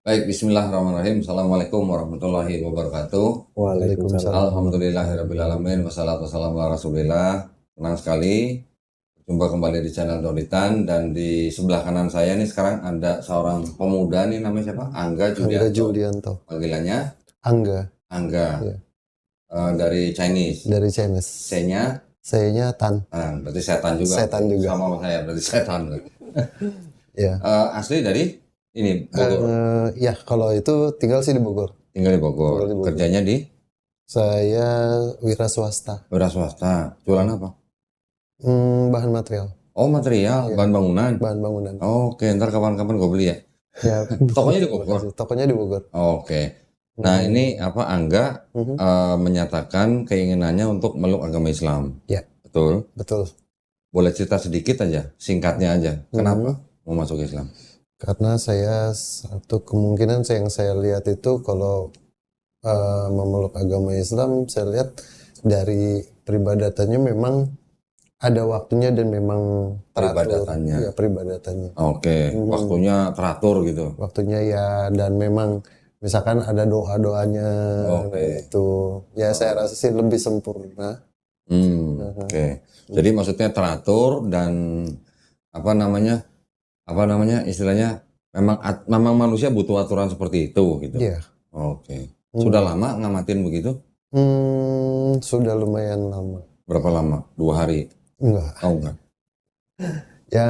Baik, bismillahirrahmanirrahim. Assalamualaikum warahmatullahi wabarakatuh. Waalaikumsalam. Alhamdulillahirrabbilalamin. Wassalatu wassalamu ala rasulillah. Senang sekali berjumpa kembali di channel Dolitan. Dan di sebelah kanan saya nih sekarang ada seorang pemuda nih, namanya siapa? Angga Angga Julianto. Julianto. Panggilannya Angga. Angga. Iya. Dari Chinese. Dari Chinese. C-nya? Saya-nya Tan. Berarti setan juga. Setan juga. Sama saya, berarti setan. Ya. Asli dari ini Bogor. Ya, kalau itu tinggal sih di Bogor. Tinggal di Bogor. Tinggal di Bogor. Kerjanya di? Saya wira swasta. Wira swasta. Jualan apa? Bahan material. Oh, material, Iya. bahan bangunan. Bahan bangunan. Oke, ntar kapan-kapan gue beli ya. Ya. Tokonya di Bogor. Tokonya di Bogor. Oke. Nah, ini apa Angga menyatakan keinginannya untuk meluk agama Islam. Ya. Betul. Betul. Boleh cerita sedikit aja, singkatnya aja. Kenapa mau masuk Islam? Karena satu kemungkinan yang saya lihat itu kalau memeluk agama Islam, saya lihat dari peribadatannya memang ada waktunya dan memang teratur. Peribadatannya. Ya, peribadatannya. Oke, waktunya teratur gitu. Waktunya ya, dan memang misalkan ada doa-doanya itu. Ya saya rasa sih lebih sempurna. Oke. Jadi maksudnya teratur dan apa namanya istilahnya memang manusia butuh aturan seperti itu gitu. Iya. Oke. Sudah lama ngamatin begitu? Sudah lumayan lama. Berapa lama? 2 hari? Enggak. Oh, enggak. Ya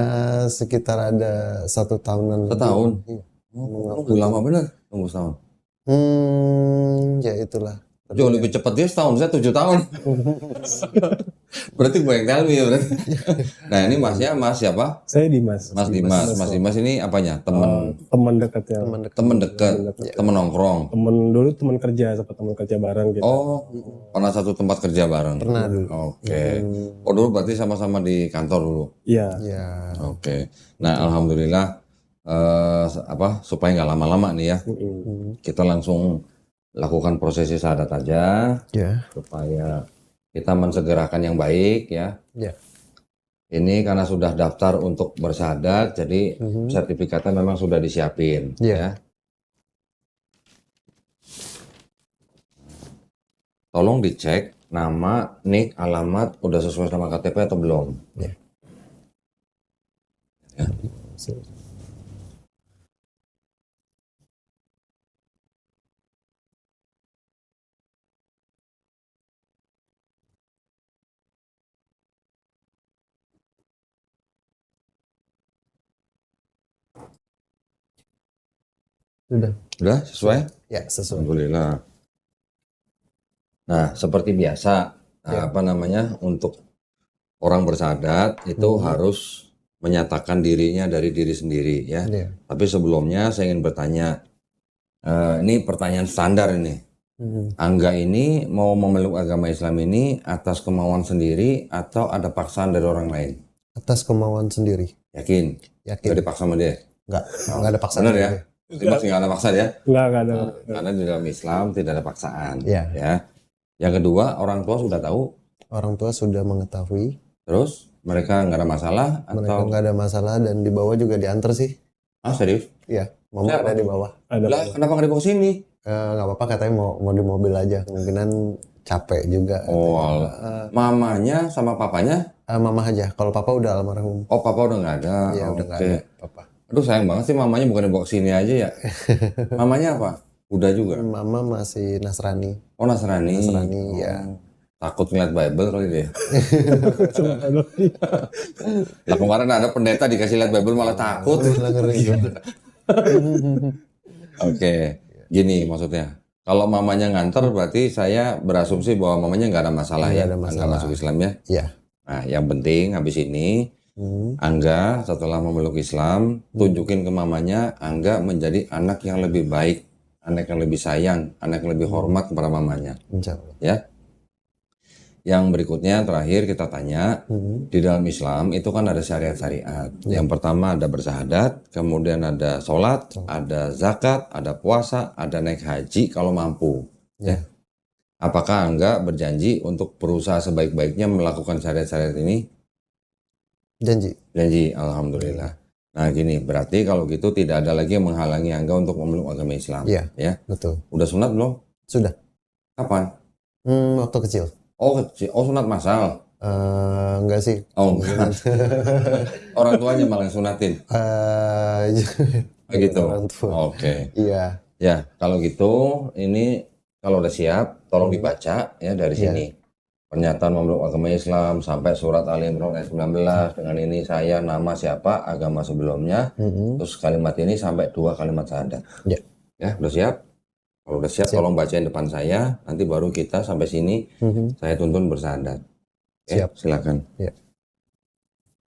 sekitar ada 1 tahunan. Setahun? Iya. Nunggu lama bener? Nunggu setahun? Ya itulah. Jauh lebih cepat dia setahun, saya 7 tahun. Berarti gue yang tell me ya berarti. Nah ini masnya Mas siapa? Saya Dimas. Mas Dimas. Mas Dimas ini apanya? Teman dekatnya. Teman dekat, teman nongkrong. Dulu teman kerja, sempat teman kerja bareng gitu. Oh, pernah satu tempat kerja bareng? Pernah dulu. Oke. Oh dulu berarti sama-sama di kantor dulu? Iya. Ya. Oke. Nah alhamdulillah supaya nggak lama-lama nih ya, kita langsung lakukan prosesi syahadat aja, Ya. supaya kita mensegerakan yang baik ya. Ya. Ini karena sudah daftar untuk bersyahadat, jadi sertifikatnya memang sudah disiapin. Ya. Tolong dicek nama, nik, alamat udah sesuai sama KTP atau belum. Ya. Ya. Sudah sesuai? Ya, sesuai. Alhamdulillah. Nah, seperti biasa, untuk orang bersyahadat itu harus menyatakan dirinya dari diri sendiri ya. Ya. Tapi sebelumnya saya ingin bertanya, ini pertanyaan standar ini. Angga ini mau memeluk agama Islam ini atas kemauan sendiri atau ada paksaan dari orang lain? Atas kemauan sendiri. Yakin? Yakin. Gak dipaksa sama dia? Enggak ada paksaan. Benar ya? Dimas nggak ada paksa ya? Enggak ada. Karena di dalam Islam tidak ada paksaan. Ya. Ya. Yang kedua, orang tua sudah tahu? Orang tua sudah mengetahui. Terus mereka nggak ada masalah? Mereka nggak ada masalah dan di bawah juga diantar sih. Ah serius? Iya, mama ada di bawah. Lah kenapa nggak dibawa sini? Nggak apa-apa, katanya mau di mobil aja. Kemungkinan capek juga. Oh, mamanya sama papanya? Mama aja. Kalau papa udah almarhum. Oh, papa udah nggak ada. Iya, udah nggak ada papa. Aduh sayang banget sih mamanya bukan dibawa sini aja ya. Mamanya apa? Buddha juga? Mama masih Nasrani. Oh Nasrani. Nasrani, ya. Takut ngeliat Bible kali dia. Lah kemarin ada pendeta dikasih lihat Bible malah takut. Oke, gini maksudnya. Kalau mamanya nganter berarti saya berasumsi bahwa mamanya nggak ada masalah ya, nggak masuk Islam ya. Iya. Nah, yang penting habis ini Angga setelah memeluk Islam, tunjukin ke mamanya Angga menjadi anak yang lebih baik, anak yang lebih sayang, anak yang lebih hormat kepada mamanya. Insya Allah. Ya. Yang berikutnya terakhir kita tanya, di dalam Islam itu kan ada syariat-syariat. Yang pertama ada bersyahadat, kemudian ada sholat, ada zakat, ada puasa, ada naik haji kalau mampu. Ya. Apakah Angga berjanji untuk berusaha sebaik-baiknya melakukan syariat-syariat ini? Janji. Janji, alhamdulillah. Nah gini, berarti kalau gitu tidak ada lagi yang menghalangi Angga untuk memeluk agama Islam. Iya. Ya. Betul. Udah sunat belum? Sudah. Kapan? Waktu kecil. Oh, sunat masal. Enggak sih. Oh, enggak. Orang tuanya malah yang sunatin. Gitu. Orang tua. Oke. Iya. Ya, kalau gitu ini kalau udah siap, tolong dibaca ya dari sini. Pernyataan memeluk agama Islam sampai surat Ali Imran ayat 19 dengan ini saya nama siapa agama sebelumnya terus kalimat ini sampai 2 kalimat syahadat. Ya udah siap? Kalau udah siap, tolong bacain depan saya, nanti baru kita sampai sini saya tuntun bersyahadat. Siap. Silakan. Ya.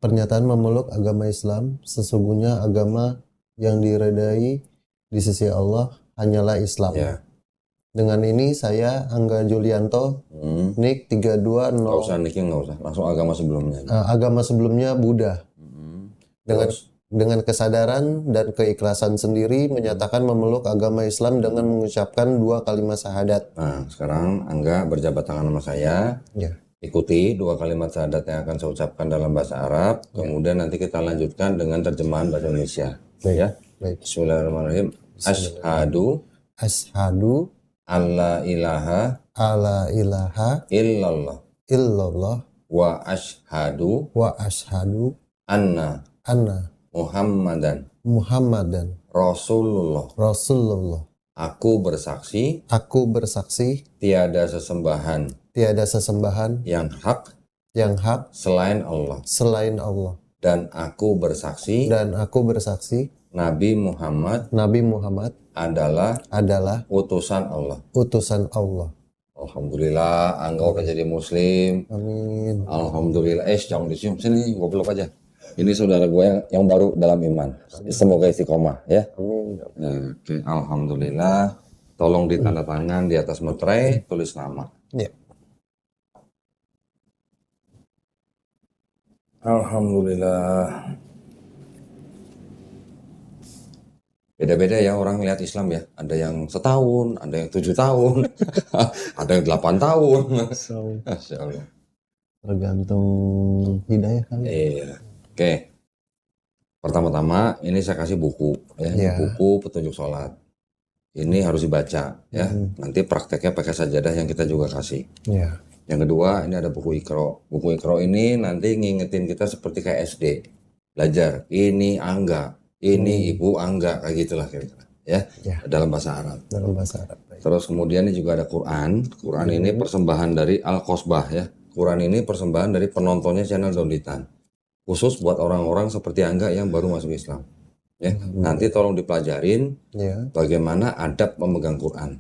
Pernyataan memeluk agama Islam, sesungguhnya agama yang diridai di sisi Allah hanyalah Islam. Ya. Dengan ini saya Angga Julianto, NIK 320. Nggak usah NIK, nggak usah, langsung agama sebelumnya. Agama sebelumnya Buddha. Dengan kesadaran dan keikhlasan sendiri menyatakan memeluk agama Islam dengan mengucapkan 2 kalimat syahadat. Nah, sekarang Angga berjabat tangan sama saya. Ya. Ikuti 2 kalimat syahadat yang akan saya ucapkan dalam bahasa Arab. Kemudian nanti kita lanjutkan dengan terjemahan bahasa Indonesia. Ya. Baik. Bismillahirrahmanirrahim. Ashhadu alla ilaha illallah wa ashhadu anna Muhammadan Rasulullah. Aku bersaksi tiada sesembahan yang hak selain Allah. Dan aku bersaksi Nabi Muhammad adalah utusan Allah. Alhamdulillah, Angga udah jadi muslim. Amin. Alhamdulillah. Jangan disium, sini gue peluk aja. Ini saudara gue yang baru dalam iman. Semoga istiqomah ya. Amin. Oke, alhamdulillah. Tolong ditanda tangan di atas meterai, tulis nama. Ya. Alhamdulillah. Beda-beda ya orang lihat Islam ya. Ada yang setahun, ada yang 7 tahun, ada yang 8 tahun. Masya Allah. Tergantung hidayah kali. Iya. Oke. Pertama-tama ini saya kasih buku ya. Ini buku petunjuk sholat. Ini harus dibaca ya. Nanti prakteknya pakai sajadah yang kita juga kasih. Ya. Yang kedua ini ada buku Iqra. Buku Iqra ini nanti ngingetin kita seperti kayak SD. Belajar. Ini Angga. Ini Ibu Angga, kayak gitulah kira-kira ya, dalam bahasa Arab. Baik. Terus kemudian ini juga ada Quran. Quran ini persembahan dari Al-Qasbah ya. Quran ini persembahan dari penontonnya channel Donditan. Khusus buat orang-orang seperti Angga yang baru masuk Islam. Ya, nanti tolong dipelajarin bagaimana adab memegang Quran.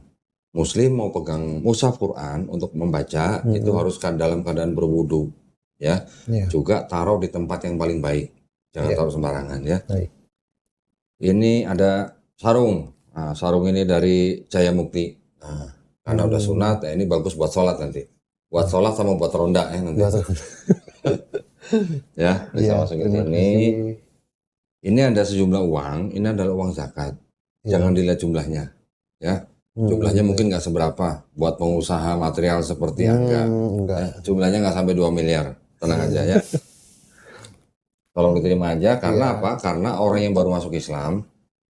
Muslim mau pegang mushaf Quran untuk membaca itu harus dalam keadaan berwudu ya. Juga taruh di tempat yang paling baik. Jangan taruh sembarangan ya. Baik. Ini ada sarung. Nah, sarung ini dari Jaya Mukti. Nah, karena udah sunat, ya ini bagus buat sholat nanti. Buat sholat sama buat ronda ya nanti. Ya, bisa masukin sini. Ini ada sejumlah uang. Ini adalah uang zakat. Jangan dilihat jumlahnya. Ya, jumlahnya mungkin nggak seberapa. Buat pengusaha material seperti Angga. Ya, jumlahnya nggak sampai 2 miliar. Tenang aja ya. Tolong diterima aja, karena apa? Karena orang yang baru masuk Islam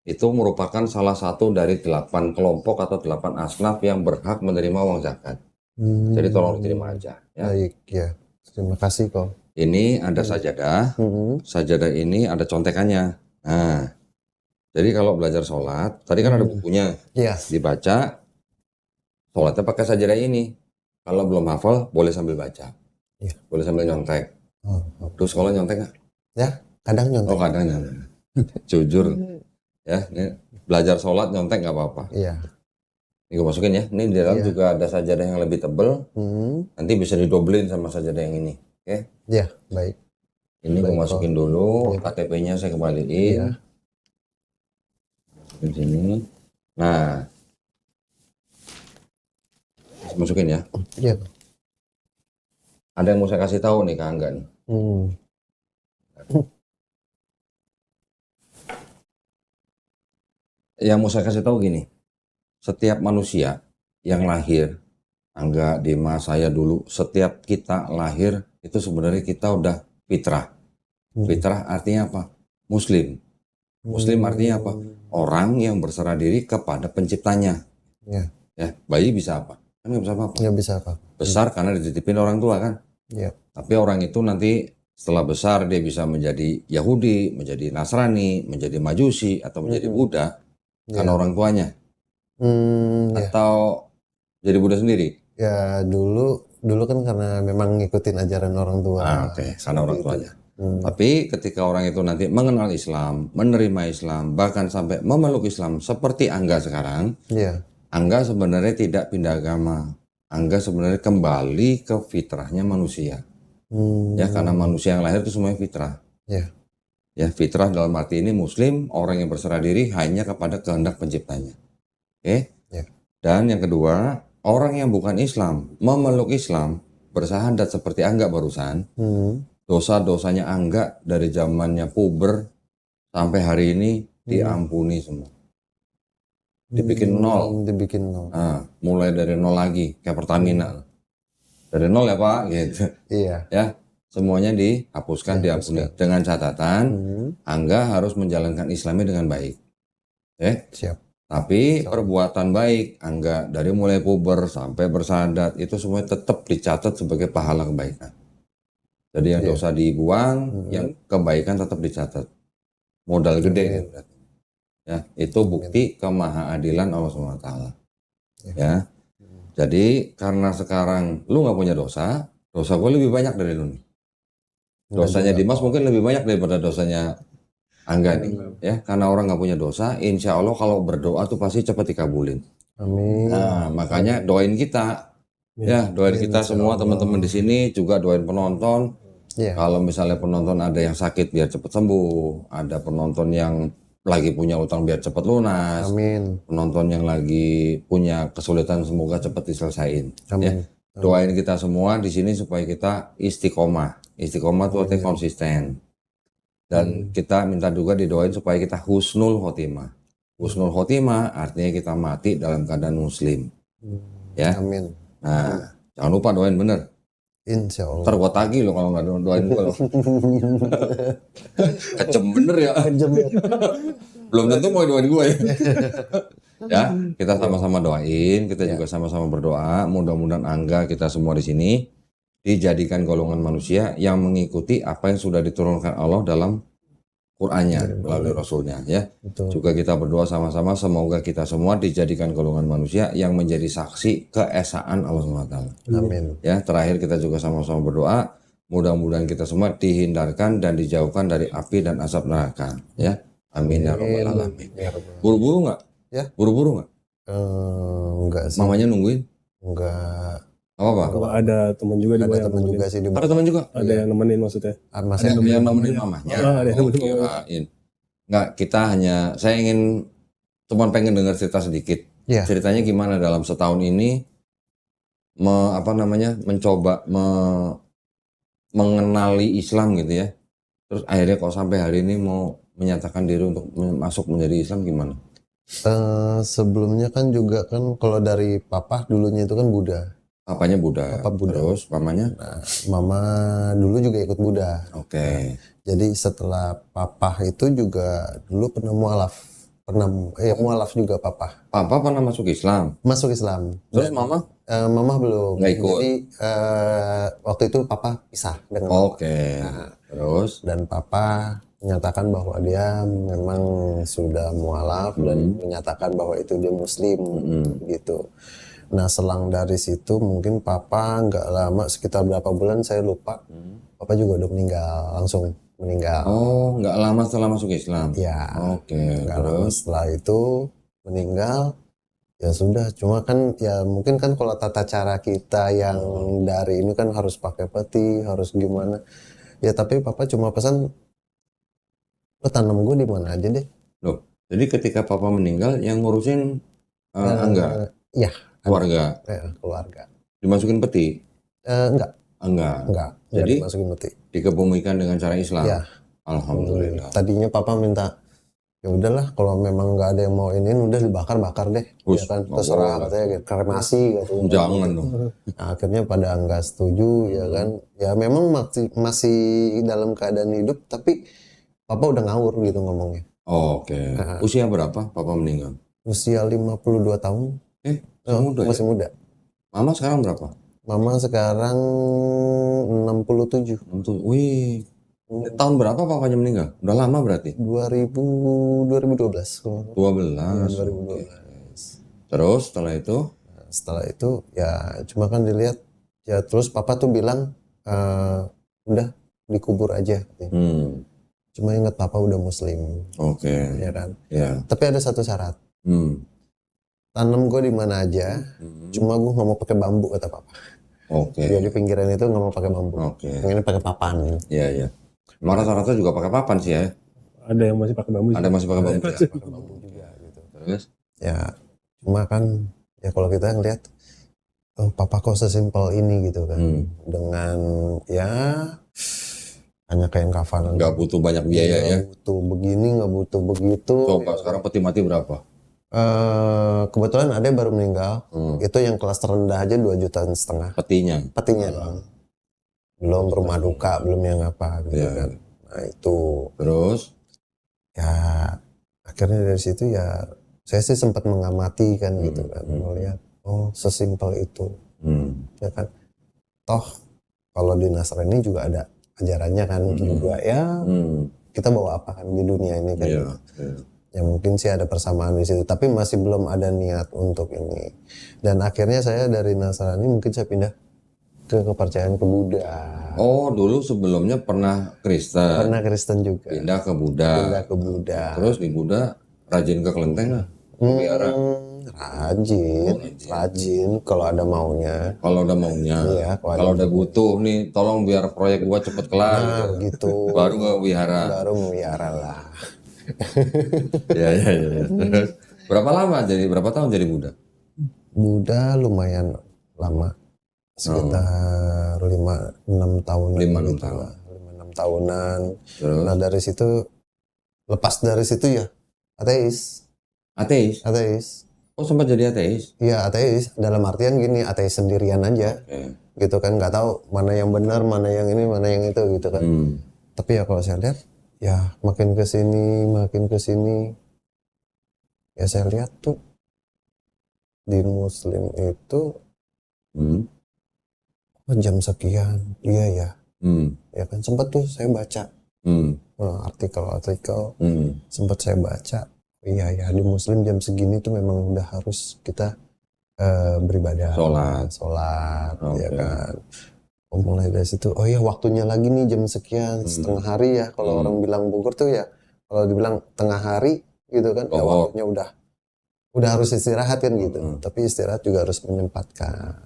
itu merupakan salah satu dari 8 kelompok atau 8 asnaf yang berhak menerima uang zakat. Jadi tolong diterima aja. Ya. Baik ya, terima kasih kok. Ini ada sajadah, sajadah ini ada contekannya. Nah, jadi kalau belajar sholat, tadi kan ada bukunya, dibaca, sholatnya pakai sajadah ini. Kalau belum hafal, boleh sambil baca, boleh sambil nyontek. Terus kalau nyontek nggak? Ya, kadang nyontek. Oh, kadang nyontek. Jujur, ya, ini belajar sholat nyontek nggak apa-apa. Iya. Ini gue masukin ya. Ini di dalam juga ada sajadah yang lebih tebel. Nanti bisa didobelin sama sajadah yang ini. Oke? Iya, baik. Ini gue masukin dulu. KTP-nya saya kembaliin. Masukin sini. Nah, masukin ya. Iya. Ada yang mau saya kasih tahu nih ke Angga nih. Yang mau saya kasih tahu gini, setiap manusia yang lahir, Angga, Dimas, saya dulu, setiap kita lahir itu sebenarnya kita udah fitrah. Fitrah artinya apa? Muslim. Muslim artinya apa? Orang yang berserah diri kepada penciptanya. Ya. Ya, bayi bisa apa? Kan nggak bisa apa-apa. Nggak bisa apa. Besar karena dititipin orang tua kan. Ya. Tapi orang itu nanti setelah besar dia bisa menjadi Yahudi, menjadi Nasrani, menjadi Majusi, atau menjadi Buddha karena orang tuanya. Ya. Atau jadi Buddha sendiri. Ya dulu kan karena memang ngikutin ajaran orang tua. Oke, karena orang tuanya. Tapi ketika orang itu nanti mengenal Islam, menerima Islam, bahkan sampai memeluk Islam seperti Angga sekarang, Iya. Angga sebenarnya tidak pindah agama. Angga sebenarnya kembali ke fitrahnya manusia. Ya, karena manusia yang lahir itu semuanya fitrah. Iya. Ya, fitrah dalam arti ini Muslim, orang yang berserah diri hanya kepada kehendak penciptanya. Oke? Ya. Dan yang kedua, orang yang bukan Islam, memeluk Islam, bersahadat seperti Angga barusan, dosa-dosanya Angga dari zamannya puber sampai hari ini diampuni semua. Dibikin nol. Dibikin nol. Nah, mulai dari nol lagi, kayak Pertamina. Dari nol ya Pak, gitu. Iya. Ya, semuanya dihapuskan, diampuni. Dengan catatan, Angga harus menjalankan Islamnya dengan baik. Siap. Tapi perbuatan baik Angga dari mulai puber sampai bersahadat itu semuanya tetap dicatat sebagai pahala kebaikan. Jadi yang dosa dibuang, yang kebaikan tetap dicatat. Modal gede gitu. Ya, itu bukti kemahaadilan Allah SWT. Ya. Jadi karena sekarang lu nggak punya dosa gue lebih banyak dari lu nih. Dosanya Dimas mungkin lebih banyak daripada dosanya Angga nih. Ya, karena orang nggak punya dosa, insya Allah kalau berdoa tuh pasti cepat dikabulin. Amin. Nah, makanya doain kita. Ya, doain kita semua teman-teman di sini, juga doain penonton. Iya. Kalau misalnya penonton ada yang sakit biar cepat sembuh, ada penonton yang lagi punya utang biar cepat lunas, Amin. penonton yang lagi punya kesulitan semoga cepat diselesain. Amin. Ya, doain kita semua di sini supaya kita istiqomah. Istiqomah itu artinya konsisten. Dan kita minta juga didoain supaya kita husnul khotimah. Husnul khotimah artinya kita mati dalam keadaan muslim. Ya. Amin. Nah, jangan lupa doain bener. Insya Allah. Ntar gua tagih lo kalau nggak doain gua lo. Kejem bener ya. Belum tentu mau doain gua ya. Ya, kita sama-sama doain, kita juga sama-sama berdoa. Mudah-mudahan Angga kita semua di sini dijadikan golongan manusia yang mengikuti apa yang sudah diturunkan Allah dalam Qur'annya melalui Rasulnya. Ya. Betul. Juga kita berdoa sama-sama semoga kita semua dijadikan golongan manusia yang menjadi saksi keesaan Allah SWT. Amin. Ya, terakhir kita juga sama-sama berdoa mudah-mudahan kita semua dihindarkan dan dijauhkan dari api dan asap neraka. Ya, amin ya robbal alamin. Buru-buru nggak? Ya. Buru-buru nggak? Enggak sih. Mamanya nungguin? Enggak. Apa? Kalau ada teman juga di Ada bawah yang teman nemenin. juga sih di Ada teman juga? Ada yang nemenin maksudnya. Mas Ada yang nemenin mamanya? Ada yang nemenin mamanya. Kirain. Nggak, kita hanya, saya ingin cuma pengen dengar cerita sedikit. Iya. Ceritanya gimana dalam setahun ini mencoba mengenali Islam gitu ya. Terus akhirnya kok sampai hari ini mau menyatakan diri untuk masuk menjadi Islam gimana? Sebelumnya kan juga kan kalau dari papa dulunya itu kan Buddha. Papanya Buddha. Papa Buddha. Terus mamanya? Nah, mama dulu juga ikut Buddha. Oke. Jadi setelah papa itu juga dulu pernah mualaf. Mualaf juga papa. Papa pernah masuk Islam? Masuk Islam. Terus mama? Mama belum. Nggak ikut? Jadi waktu itu papa pisah dengan mama. Oke. Terus? Dan papa menyatakan bahwa dia memang sudah mualaf dan menyatakan bahwa itu dia muslim gitu. Nah selang dari situ mungkin papa nggak lama sekitar berapa bulan saya lupa. Papa juga udah langsung meninggal. Oh, nggak lama setelah masuk Islam? Ya. Oke. Nggak lama Terus? setelah itu meninggal. Ya sudah, cuma kan ya mungkin kan kalau tata cara kita yang dari ini kan harus pakai peti, harus gimana. Ya tapi papa cuma pesan, lo tanam gue di mana aja deh. Loh, jadi ketika papa meninggal yang ngurusin Angga? Iya. Keluarga? Keluarga. Dimasukin peti? Enggak. Enggak. Jadi Jadi dimasukin peti. dikebumikan dengan cara Islam? Iya. Alhamdulillah. Tadinya papa minta, ya udahlah kalau memang nggak ada yang mau ini udah dibakar deh. Us, Ya kan nggak terserah boleh. katanya gitu. Kremasi gitu. Jangan dong. Nah, akhirnya pada nggak setuju ya kan. Ya memang masih dalam keadaan hidup tapi papa udah ngawur gitu ngomongnya. Oke. Usia berapa papa meninggal? Usia 52 tahun. Masih muda ya? Masih muda. Mama sekarang berapa? Mama sekarang 67. 60. Wih. Tahun berapa papanya meninggal? Udah lama berarti? 2012. 12. 2012. Terus setelah itu? Setelah itu ya cuma kan dilihat ya, terus papa tuh bilang udah dikubur aja. Cuma ingat papa udah muslim. Oke. Ya kan. Ya. Tapi ada satu syarat. Hmm. Tanam gue di mana aja. Cuma gue nggak mau pakai bambu kata papa. Oke. Jadi pinggiran itu nggak mau pakai bambu. Oke. Ini pakai papan. Iya, iya. Emang rata-rata juga pakai papan sih ya? Ada yang masih pakai bambu. Ada masih pakai bambu. Pakai bambu juga gitu. Terus? Ya cuma kan ya kalau kita ngeliat papa kok sesimpel ini gitu kan. Dengan ya hanya kain kafan. Nggak butuh banyak biaya ya? Nggak butuh begini, nggak butuh begitu. Coba sekarang peti mati berapa? Kebetulan ada yang baru meninggal. Itu yang kelas terendah aja 2,5 jutaan. Petinya? Petinya dong. Belum rumah duka, belum yang apa gitu kan. Nah itu. Terus? Ya akhirnya dari situ ya saya sih sempat mengamati kan gitu kan. Melihat oh sesimpel itu. Ya kan. Toh kalau di Nasrani juga ada ajarannya kan juga ya. Kita bawa apa kan di dunia ini kan. Ya mungkin sih ada persamaan di situ, tapi masih belum ada niat untuk ini. Dan akhirnya saya dari Nasrani mungkin saya pindah ke kepercayaan ke Buddha. Oh, dulu sebelumnya pernah Kristen. Pernah Kristen juga. Pindah ke Buddha. Pindah ke Buddha. Terus di Buddha rajin ke kelenteng nggak? Biara. Rajin kalau ada maunya. Kalau udah maunya. Iya, kalau udah butuh nih, tolong biar proyek gua cepet kelar. Nah, gitu. Baru ke wihara. Baru wihara lah. Ya. Terus berapa tahun jadi Buddha? Buddha lumayan lama. Sekitar 5-6 tahunan. 5-6 tahun. 5-6 tahunan. Terus? Nah dari situ, lepas dari situ ya ateis. Ateis? Oh sempat jadi ateis? Iya ateis, dalam artian gini, ateis sendirian aja. Gitu kan, nggak tahu mana yang benar, mana yang ini, mana yang itu gitu kan. Tapi ya kalau saya lihat, ya makin kesini, ya saya lihat tuh di Muslim itu jam sekian, iya ya. Ya kan sempat tuh saya baca artikel, sempat saya baca, iya ya di Muslim jam segini tuh memang udah harus kita beribadah, sholat, ya kan. Mulai dari situ, oh ya waktunya lagi nih jam sekian, setengah hari ya. Kalau orang bilang Bogor tuh ya, kalau dibilang tengah hari gitu kan, ya waktunya udah harus istirahat kan gitu. Tapi istirahat juga harus menyempatkan,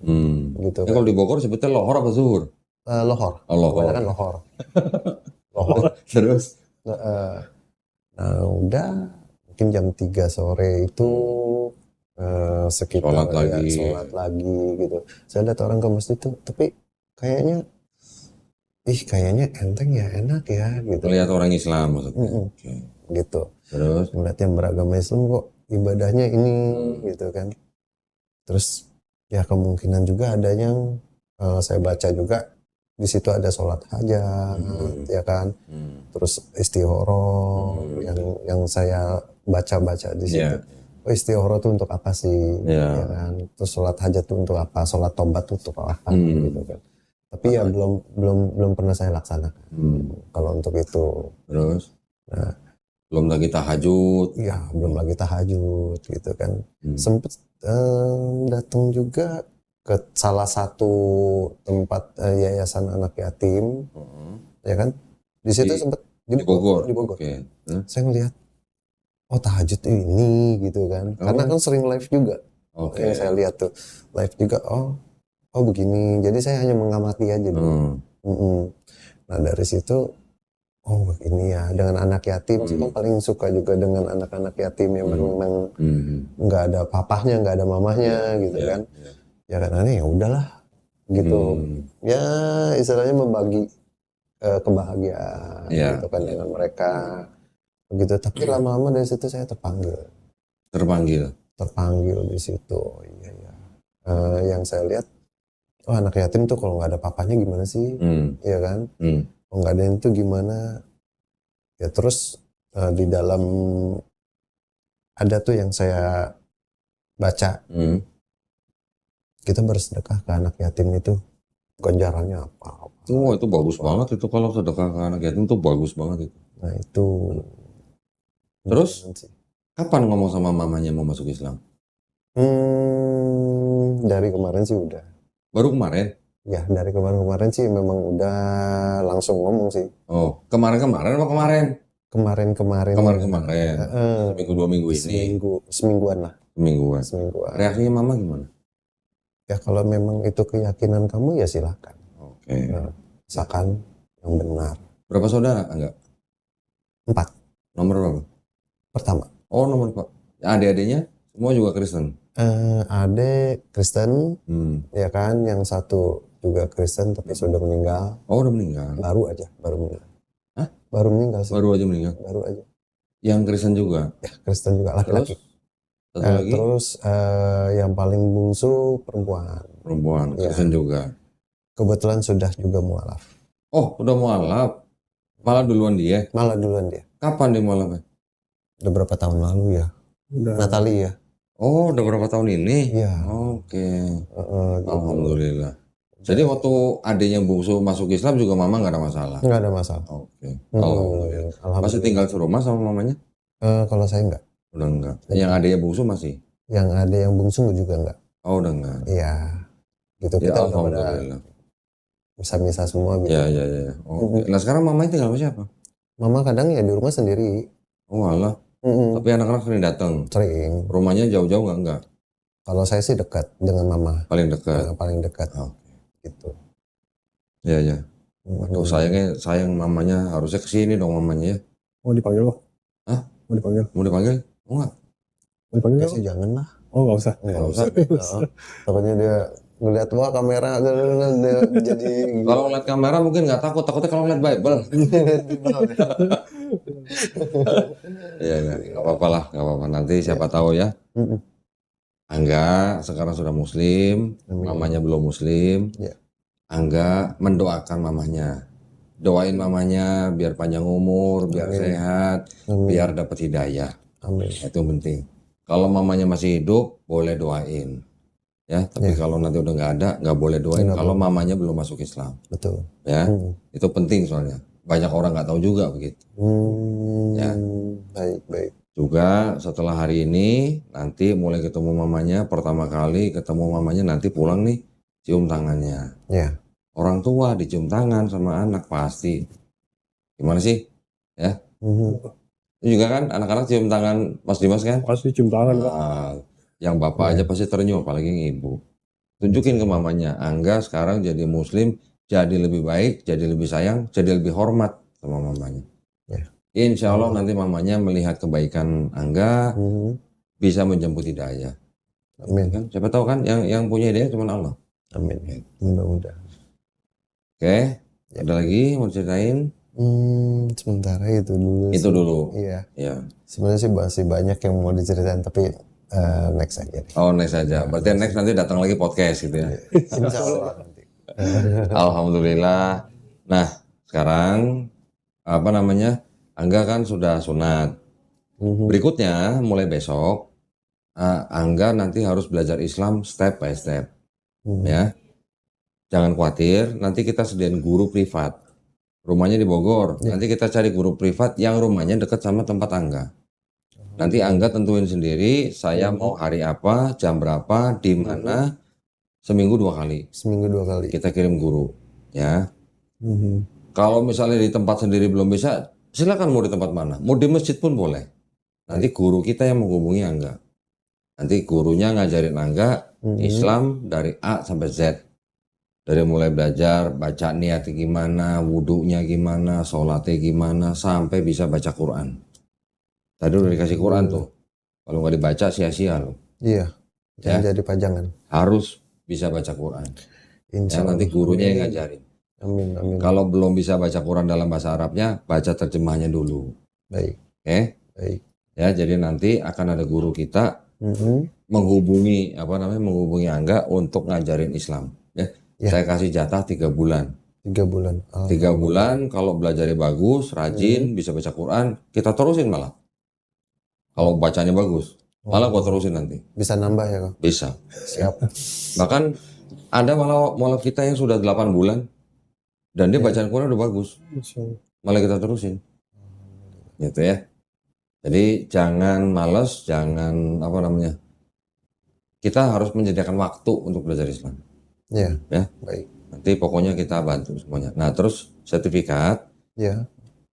gitu. Kalau di Bogor sebetulnya lohor apa zuhur? Lohor. Kebanyakan lohor. Terus? Nah udah, mungkin jam 3 sore itu sekitar sholat lagi gitu. Saya lihat orang ke masjid tuh, tapi kayaknya enteng ya, enak ya gitu. Melihat orang Islam maksudnya. Gitu. Terus melihat yang beragama Islam kok ibadahnya ini gitu kan. Terus ya kemungkinan juga ada yang saya baca juga di situ ada sholat hajat, ya kan. Terus istihoroh yang saya baca di situ. Oh istihoroh itu untuk apa sih? Ya kan. Terus sholat hajat itu untuk apa? Sholat tobat itu untuk apa? Gitu kan. Tapi ya belum pernah saya laksanakan kalau untuk itu. Terus? Nah, belum lagi tahajud. Iya, belum lagi tahajud gitu kan. Sempet datang juga ke salah satu tempat yayasan anak yatim, ya kan. Di situ sempet di Bogor. Okay. Saya ngelihat, oh tahajud ini gitu kan. Karena kan sering live juga. Yang saya lihat tuh live juga. Oh begini, jadi saya hanya mengamati aja dulu. Nah dari situ, oh ini ya dengan anak yatim, saya paling suka juga dengan anak-anak yatim yang memang nggak ada papahnya, nggak ada mamahnya gitu kan. Ya karena ya udahlah gitu. Ya istilahnya membagi kebahagiaan gitu kan dengan mereka begitu. Tapi lama-lama dari situ saya terpanggil di situ. Iya. Yang saya lihat, oh anak yatim tuh kalau nggak ada papanya gimana sih, ya kan? Kalau nggak ada itu gimana? Ya terus di dalam ada tuh yang saya baca, kita bersedekah ke anak yatim itu ganjarannya apa? Oh, itu bagus banget itu kalau sedekah ke anak yatim tuh bagus banget itu. Nah itu. Terus sih. kapan ngomong sama mamanya mau masuk Islam? Dari kemarin sih udah. Baru kemarin? Ya dari kemarin sih memang udah langsung ngomong sih. Oh, kemarin-kemarin apa kemarin? Kemarin. Kemarin. Seminggu 2 minggu ini. Semingguan lah. Semingguan. Reaksinya mama gimana? Ya kalau memang itu keyakinan kamu ya silakan. Oke. Asalkan yang benar. Berapa saudara? Enggak. 4. Nomor berapa? Pertama. Oh, nomor 4. Adik-adiknya semua juga Kristen. Adik Kristen, Ya kan, yang satu juga Kristen tapi sudah meninggal. Oh, udah meninggal. Baru meninggal. Hah? Baru meninggal sih. Baru aja meninggal. Baru aja. Yang Kristen juga. Ya, Kristen juga laki-laki. Satu lagi? Terus yang paling bungsu perempuan. Ya. Kristen juga. Kebetulan sudah juga mualaf. Oh, udah mualaf. Malah duluan dia. Kapan dia mualafnya? Udah berapa tahun lalu ya? Udah. Natali ya. Oh, udah berapa tahun ini? Iya. Oke. Gitu. Alhamdulillah. Jadi waktu adiknya bungsu masuk Islam juga mama nggak ada masalah? Nggak ada masalah. Oke. Alhamdulillah. Masih tinggal serumah sama mamanya? Kalau saya enggak. Udah enggak. Yang adiknya bungsu masih? Yang ada yang bungsu juga enggak. Oh, udah enggak. Iya. Gitu Ya, kita udah alhamdulillah. Bisa bisa semua gitu. Ya. Oke. Nah sekarang mamanya tinggal sama siapa? Mama kadang ya di rumah sendiri. Oh alah. Tapi anak-anak sering datang. Sering. Rumahnya jauh-jauh enggak? Kalau saya sih dekat dengan mama. Paling dekat. Paling dekat. Gitu. Ya. Aduh, sayang mamanya, harusnya kesini dong mamanya ya. Mau dipanggil loh? Hah? Mau dipanggil? Oh enggak. Mau dipanggil? Ya sih jangan lah. Oh nggak usah. Nggak usah. Takutnya dia ngeliat wah kamera dia jadi. Kalau ngeliat kamera mungkin nggak takut, takutnya kalau ngeliat Bible. Iya, nggak apa-apa. Nanti siapa tahu ya. Angga sekarang sudah Muslim, mamanya belum Muslim. Ya. Angga mendoakan mamanya, doain mamanya biar panjang umur, biar sehat, biar dapat hidayah. Amin. Itu penting. Kalau mamanya masih hidup, boleh doain. Ya, tapi kalau nanti udah nggak ada, nggak boleh doain. Kalau mamanya belum masuk Islam. Betul. Ya, itu penting soalnya. Banyak orang nggak tahu juga begitu. Ya. Baik. Juga setelah hari ini, nanti mulai ketemu mamanya, pertama kali ketemu mamanya nanti pulang nih, cium tangannya. Ya. Orang tua dicium tangan sama anak pasti. Gimana sih? Ya. Itu juga kan anak-anak cium tangan Mas Dimas kan? Pasti cium tangan Pak. Yang bapak aja pasti ternyuh, apalagi yang ibu. Tunjukin ke mamanya, Angga sekarang jadi Muslim, jadi lebih baik, jadi lebih sayang, jadi lebih hormat sama mamanya. Ya. Insya Allah nanti mamanya melihat kebaikan Angga, bisa menjemput hidayah. Amin. Kan? Siapa tahu kan yang punya hidayah cuma Allah. Amin. Mudah-mudahan. Oke, ada lagi mau ceritain? Sementara itu dulu. Itu dulu. Iya. Ya. Sebenarnya sih masih banyak yang mau diceritain tapi next aja. Oh next aja. Berarti next nanti datang lagi podcast gitu ya. Insya Allah nanti. Alhamdulillah. Nah sekarang apa namanya? Angga kan sudah sunat. Berikutnya mulai besok Angga nanti harus belajar Islam step by step. Ya. Jangan khawatir. Nanti kita sediain guru privat. Rumahnya di Bogor. Nanti kita cari guru privat yang rumahnya dekat sama tempat Angga. Nanti Angga tentuin sendiri, saya mau hari apa, jam berapa, di mana, seminggu 2 kali. Seminggu 2 kali. Kita kirim guru, ya. Kalau misalnya di tempat sendiri belum bisa, silakan mau di tempat mana. Mau di masjid pun boleh. Nanti guru kita yang menghubungi Angga. Nanti gurunya ngajarin Angga Islam dari A sampai Z. Dari mulai belajar, baca niatnya gimana, wudhunya gimana, sholatnya gimana, sampai bisa baca Quran. Tadi udah dikasih Quran tuh. Kalau nggak dibaca sia-sia loh. Iya. Ya. Jadi pajangan. Harus bisa baca Quran. Insya Nanti gurunya yang ngajarin. Amin. Kalau belum bisa baca Quran dalam bahasa Arabnya, baca terjemahnya dulu. Baik. Oke? Baik. Ya, jadi nanti akan ada guru kita menghubungi Angga untuk ngajarin Islam. Ya. Saya kasih jatah 3 bulan. 3 bulan. 3 bulan kalau belajarnya bagus, rajin, bisa baca Quran, kita terusin malah. Kalau bacanya bagus, malah gua terusin nanti. Bisa nambah ya Kak? Bisa. Siap. Bahkan ada malah kita yang sudah 8 bulan dan dia bacaan Quran udah bagus. Malah kita terusin. Gitu ya. Jadi jangan malas, jangan kita harus menyediakan waktu untuk belajar Islam. Ya. Ya. Baik. Nanti pokoknya kita bantu semuanya. Nah, terus sertifikat Ya.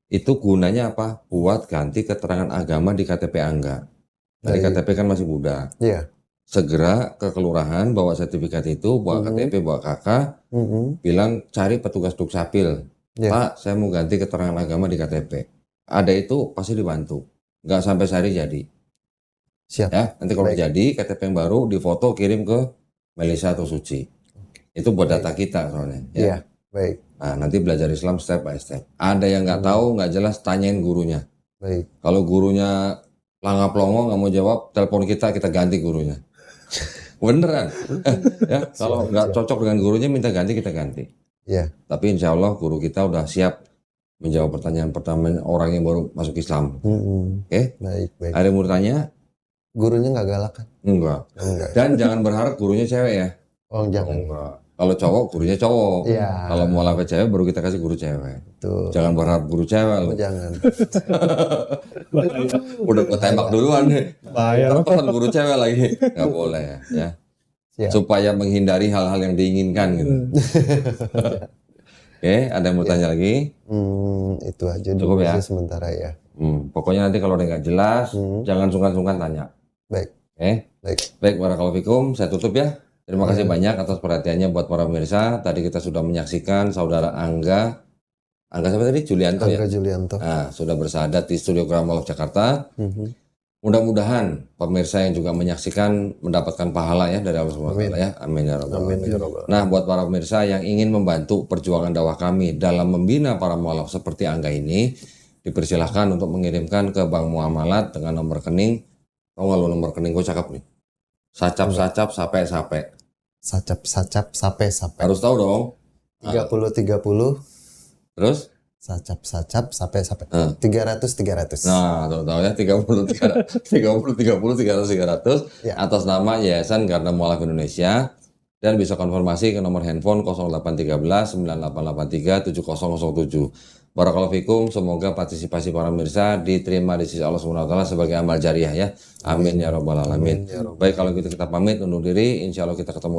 itu gunanya apa? Buat ganti keterangan agama di KTP Angga. Dari Baik. KTP kan masih muda. Iya. Segera ke kelurahan bawa sertifikat itu, bawa KTP, bawa KK, bilang cari petugas Dukcapil. Ya. Pak, saya mau ganti keterangan agama di KTP. Ada itu pasti dibantu. Nggak sampai sehari jadi. Siap. Ya, nanti kalau Baik. jadi KTP yang baru difoto kirim ke Melisa atau Suci. Itu buat data kita soalnya. Ya. Iya. Baik. Nah, nanti belajar Islam step by step. Ada yang nggak tahu, nggak jelas, tanyain gurunya. Baik. Kalau gurunya langap-longo nggak mau jawab, telepon kita ganti gurunya. Beneran. Ya, kalau nggak cocok dengan gurunya minta ganti, kita ganti. Iya. Tapi insya Allah guru kita udah siap menjawab pertanyaan pertama orang yang baru masuk Islam. Oke? Baik. Baik. Ada yang mau tanya? Gurunya nggak galak kan? Enggak. Enggak. Dan jangan berharap gurunya cewek ya. Oh jangan. Enggak. Kalau cowok gurunya cowok. Iya. Kalau mau lamar cewek baru kita kasih guru cewek. Tuh. Jangan berharap guru cewek Oh, loh. jangan. Udah gue tembak duluan nih. Bahaya. Telepon guru cewek lagi. Nggak boleh ya. Siap. Supaya menghindari hal-hal yang diinginkan gitu. Oke, ada yang mau tanya lagi? Itu aja Cukup dulu ya? sih sementara ya. Pokoknya nanti kalau ada yang nggak jelas, jangan sungkan-sungkan tanya. Baik. Oke? Baik. Baik, barakallahu fikum. Saya tutup ya. Terima kasih banyak atas perhatiannya buat para pemirsa. Tadi kita sudah menyaksikan saudara Angga siapa tadi? Julianto ya? Angga Julianto. Nah, sudah bersahadat di Studio Gramalov Jakarta. Mudah-mudahan pemirsa yang juga menyaksikan mendapatkan pahala ya dari Allah Subhanahu wa taala ya. Amin ya rabbal Amin alamin. ya Rabbal. Nah, buat para pemirsa yang ingin membantu perjuangan dakwah kami dalam membina para mualaf seperti Angga ini, dipersilahkan untuk mengirimkan ke Bank Muamalat dengan nomor rekening. Tahu nggak lo nomor rekening gue cakep nih? Sacap sape. Sacap sape. Harus tahu dong. 30. Terus? Sacap sape. 300. Nah, tahu ya 30 300 Ya. atas nama Yayasan Garda Mualaf Indonesia dan bisa konfirmasi ke nomor handphone 0813 9883 7007. Barakallahu fikum, semoga partisipasi para pemirsa diterima di sisi Allah Subhanahu wa taala sebagai amal jariah ya. Amin ya rabbal alamin. Baik, kalau gitu kita pamit undur diri, insyaallah kita ketemu